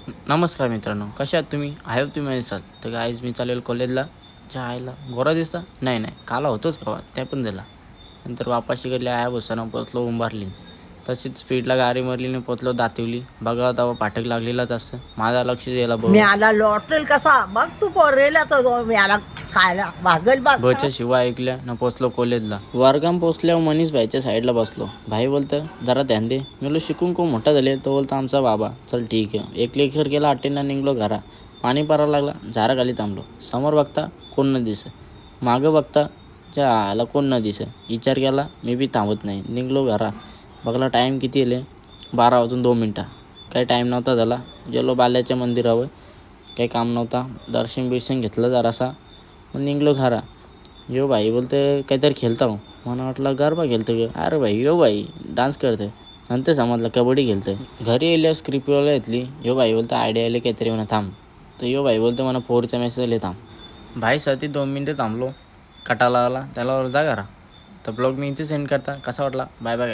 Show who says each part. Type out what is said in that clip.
Speaker 1: नमस्कार मित्रांनो, कशा आहात तुम्ही? आय होप तुम्ही असाल. तर आज मी चालेल कॉलेजला. ज्या आईला गोरा दिसता नाही नाही काला होतोच का त्या पण दिला. नंतर वापाशी गेले आया बसताना पोचलो उंबारली. तशीच स्पीडला गाडी मारली पोचलो दातिवली. बघा तेव्हा पाठक लागलेलाच असतं. माझा लक्ष द्यायला
Speaker 2: मी आला लॉटरेल कसा बघ तू पोरेला तर मी आला खायला भागल बघ
Speaker 1: बच्या शिवा ऐकल्या न पोचलो कॉलेजला. वर्गाम पोचल्यावर मनीष भाईच्या साईडला बसलो. भाई बोलतं जरा ध्यान दे. मी शिकून खूप मोठा झाले. तो बोलता आमचा बाबा. चल ठीक आहे. एक लेक्चर केला अटेंडा निघलो घरा. पाणी पारायला लागला. झाडाखाली थांबलो. समोर बघता कोण न दिसे. मागं बघता त्या आला कोण न दिसे. विचार केला मी बी थांबत नाही. निघलो घरा. बघला टाईम किती येले 12 वाजून 2 मिनटं. काही टाईम नव्हता झाला. गेलो बाल्याच्या मंदिरावर. काही काम नव्हता. दर्शन बिर्शन घेतलं जरासा. मग निघलो घरा. यो भाई बोलते काहीतरी खेळता हो. मला वाटलं गरबा खेळतं ग. अरे भाई यो भाई डान्स करते. नंतर समजलं कबड्डी खेळते. घरी येल्या स्क्रिप्टवाला येतली. यो भाई बोलतं आयडिया आले काहीतरी म्हणा थांब. तर यो भाई बोलतं मला फोरचा मेसेज आले थांब. भाई साठी 2 मिनटं थांबलो. कटाला आला त्याला जा घरा. तर ब्लॉग मी इथे सेंड करता. कसा वाटला? Bye bye.